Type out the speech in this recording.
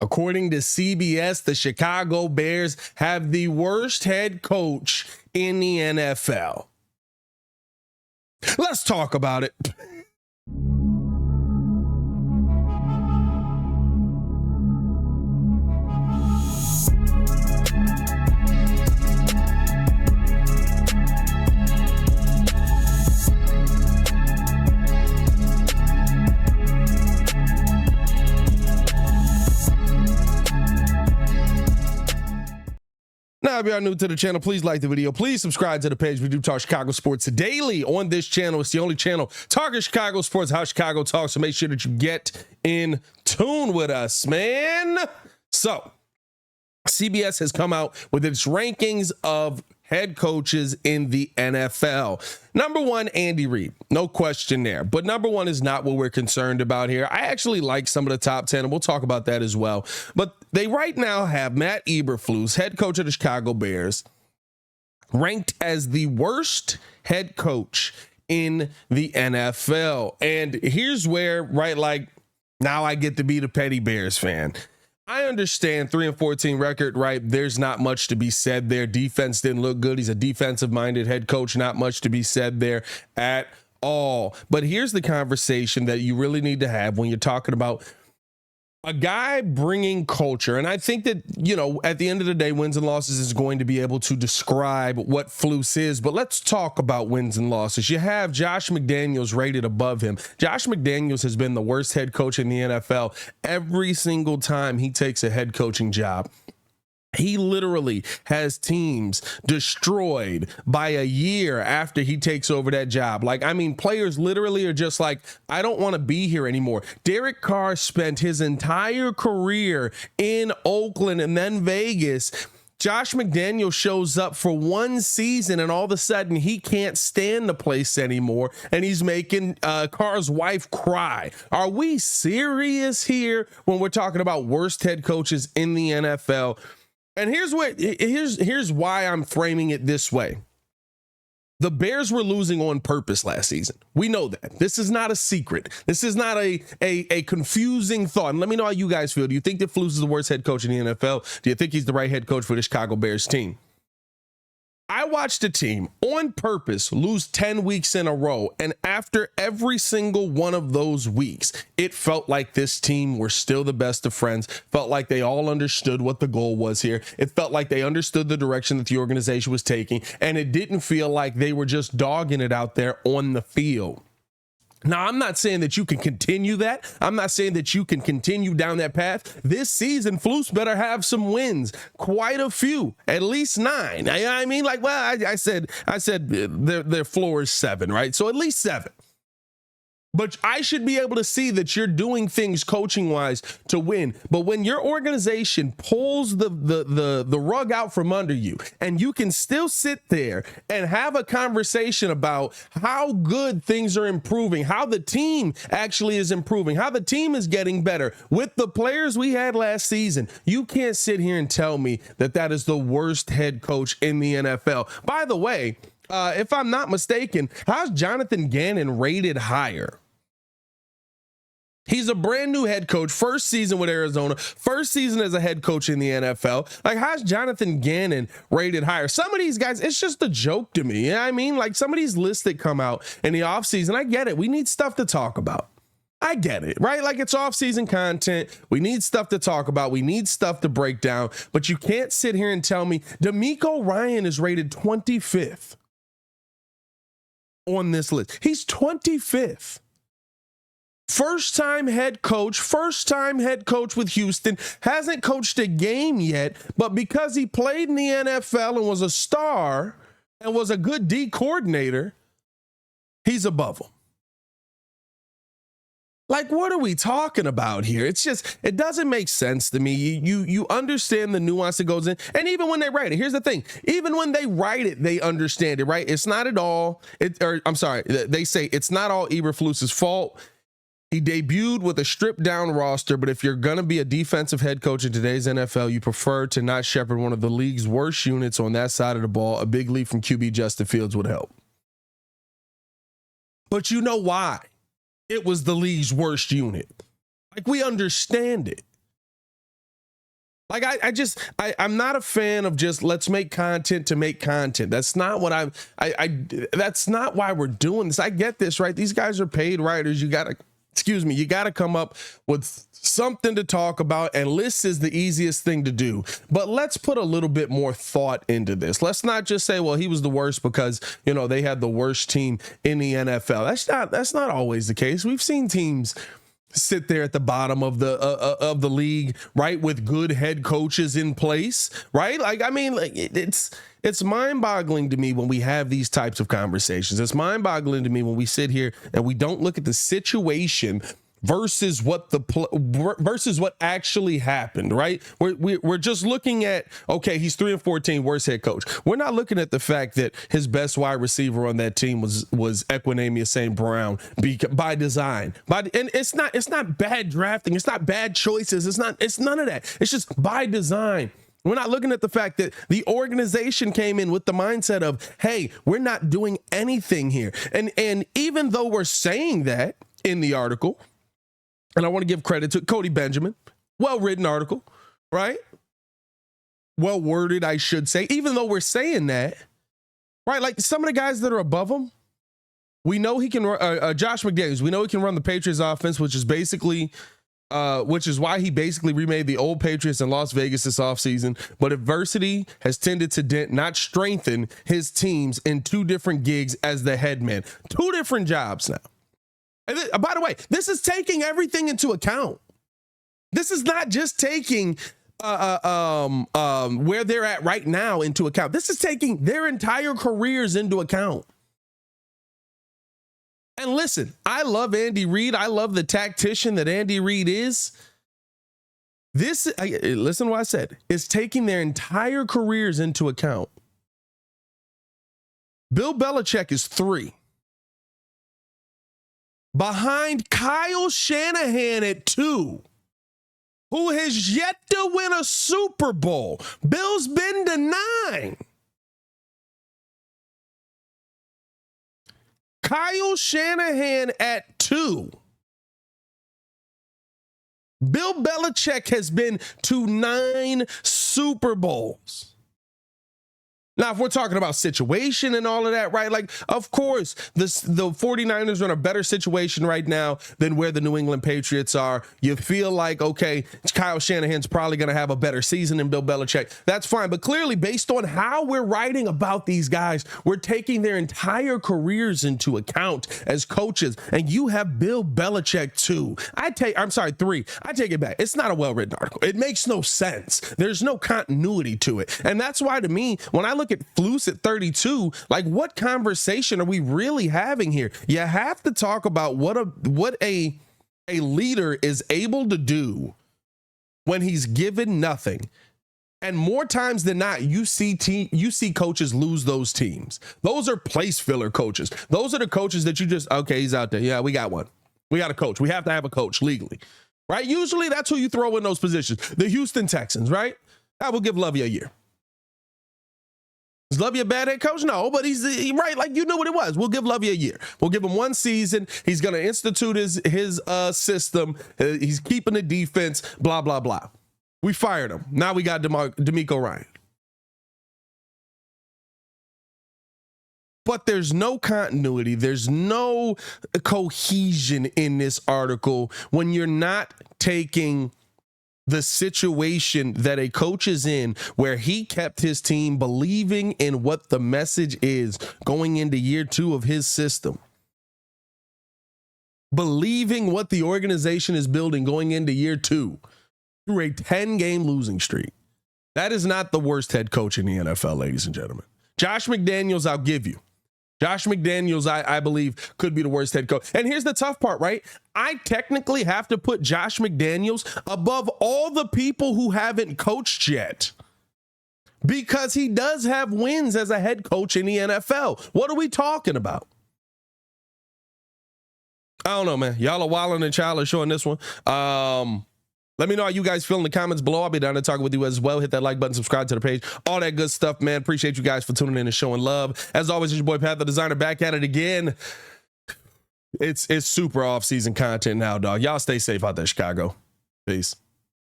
According to CBS, the Chicago Bears have the worst head coach in the NFL. Let's talk about it. Now, if you are new to the channel, please like the video. Please subscribe to the page. We do talk Chicago sports daily on this channel. It's the only channel talking Chicago sports, how Chicago talks. So make sure that you get in tune with us, man. So CBS has come out with its rankings of head coaches in the NFL. Number one, Andy Reid. No question there. But number one is not what we're concerned about here. I actually like some of the top 10, and we'll talk about that as well. But they right now have Matt Eberflus, head coach of the Chicago Bears, ranked as the worst head coach in the NFL. And here's where, right, like, now I get to be the petty Bears fan. I understand 3-14 record, right? There's not much to be said there. Defense didn't look good. He's a defensive-minded head coach. Not much to be said there at all. But here's the conversation that you really need to have when you're talking about a guy bringing culture. And I think that, you know, at the end of the day, wins and losses is going to be able to describe what Flus is. But let's talk about wins and losses. You have Josh McDaniels rated above him. Josh McDaniels has been the worst head coach in the NFL every single time he takes a head coaching job. He literally has teams destroyed by a year after he takes over that job. Like, I mean, players literally are just like, I don't want to be here anymore. Derek Carr spent his entire career in Oakland and then Vegas. Josh McDaniels shows up for one season and all of a sudden he can't stand the place anymore and he's making Carr's wife cry. Are we serious here when we're talking about worst head coaches in the NFL? And here's why I'm framing it this way. The Bears were losing on purpose last season. We know that. This is not a secret. This is not a confusing thought. And let me know how you guys feel. Do you think that Flus is the worst head coach in the NFL? Do you think he's the right head coach for the Chicago Bears team? I watched a team on purpose lose 10 weeks in a row. And after every single one of those weeks, it felt like this team were still the best of friends, felt like they all understood what the goal was here. It felt like they understood the direction that the organization was taking. And it didn't feel like they were just dogging it out there on the field. Now, I'm not saying that you can continue that. I'm not saying that you can continue down that path. This season, Flus better have some wins, quite a few, at least 9. I mean, like, well, I said their floor is 7, right? So at least 7. But I should be able to see that you're doing things coaching wise to win. But when your organization pulls the rug out from under you and you can still sit there and have a conversation about how good things are improving, how the team actually is improving, how the team is getting better with the players we had last season, you can't sit here and tell me that that is the worst head coach in the NFL. By the way, if I'm not mistaken, how's Jonathan Gannon rated higher? He's a brand new head coach, first season with Arizona, first season as a head coach in the NFL. Like, how's Jonathan Gannon rated higher? Some of these guys, it's just a joke to me. You know what I mean? Like, some of these lists that come out in the offseason, I get it. We need stuff to talk about. I get it, right? Like, it's off-season content. We need stuff to talk about. We need stuff to break down. But you can't sit here and tell me DeMeco Ryan is rated 25th on this list. He's 25th. First-time head coach with Houston, hasn't coached a game yet, but because he played in the NFL and was a star and was a good D coordinator, he's above him. Like, what are we talking about here? It's just, it doesn't make sense to me. You understand the nuance that goes in. And even when they write it, here's the thing. Even when they write it, they understand it, right? It's not at all, they say it's not all Eberflus's fault. He debuted with a stripped-down roster, but if you're going to be a defensive head coach in today's NFL, you prefer to not shepherd one of the league's worst units on that side of the ball. A big leap from QB Justin Fields would help. But you know why? It was the league's worst unit. Like, we understand it. Like I'm not a fan of just let's make content to make content. That's not what that's not why we're doing this. I get this, right? These guys are paid writers. You gotta come up with something to talk about, and lists is the easiest thing to do. But let's put a little bit more thought into this. Let's not just say, well, he was the worst because, you know, they had the worst team in the NFL. That's not always the case. We've seen teams sit there at the bottom of the league, right, with good head coaches in place, right? Like, I mean, like, it's mind-boggling to me when we have these types of conversations. It's mind-boggling to me when we sit here and we don't look at the situation versus what actually happened, right? We're just looking at, okay, he's 3-14, worst head coach. We're not looking at the fact that his best wide receiver on that team was Equinemius St. Brown by design. And it's not bad drafting, it's not bad choices, it's none of that. It's just by design. We're not looking at the fact that the organization came in with the mindset of, hey, we're not doing anything here. And even though we're saying that in the article, and I want to give credit to Cody Benjamin, well-written article, right? Well-worded, I should say. Even though we're saying that, right? Like some of the guys that are above him, we know he can run, Josh McDaniels, we know he can run the Patriots offense, which is why he basically remade the old Patriots in Las Vegas this offseason. But adversity has tended to dent, not strengthen, his teams in two different gigs as the head man. Two different jobs now. And by the way, this is taking everything into account. This is not just taking where they're at right now into account. This is taking their entire careers into account. And listen, I love Andy Reid. I love the tactician that Andy Reid is. Listen to what I said. It's taking their entire careers into account. Bill Belichick is 3. Behind Kyle Shanahan at 2, who has yet to win a Super Bowl. Bill's been to 9. Kyle Shanahan at 2. Bill Belichick has been to 9 Super Bowls. Now, if we're talking about situation and all of that, right? Like, of course, the 49ers are in a better situation right now than where the New England Patriots are. You feel like, okay, Kyle Shanahan's probably going to have a better season than Bill Belichick. That's fine. But clearly, based on how we're writing about these guys, we're taking their entire careers into account as coaches. And you have Bill Belichick 2. 3. I take it back. It's not a well-written article. It makes no sense. There's no continuity to it. And that's why, to me, when I look at Flus at 32, like, what conversation are we really having here? You have to talk about what a leader is able to do when he's given nothing. And more times than not, you see coaches lose those teams. Those are place filler coaches. Those are the coaches that you just, okay, he's out there. Yeah, we got one. We got a coach. We have to have a coach legally, right? Usually that's who you throw in those positions. The Houston Texans, right? I will give Lovey a year. Is Lovey a bad head coach? No, but he's right. Like, you knew what it was. We'll give Lovey a year. We'll give him 1 season. He's going to institute his system. He's keeping the defense, blah, blah, blah. We fired him. Now we got DeMeco Ryan. But there's no continuity. There's no cohesion in this article when you're not taking the situation that a coach is in, where he kept his team believing in what the message is going into year 2 of his system. Believing what the organization is building going into year 2 through a 10-game losing streak. That is not the worst head coach in the NFL, ladies and gentlemen. Josh McDaniels, I'll give you. Josh McDaniels, I believe, could be the worst head coach. And here's the tough part, right? I technically have to put Josh McDaniels above all the people who haven't coached yet, because he does have wins as a head coach in the NFL. What are we talking about? I don't know, man. Y'all are wilding and childish on this one. Let me know how you guys feel in the comments below. I'll be down there talking with you as well. Hit that like button, subscribe to the page, all that good stuff, man. Appreciate you guys for tuning in and showing love. As always, it's your boy Pat the Designer, back at it again. It's super off-season content now, dog. Y'all stay safe out there, Chicago. Peace.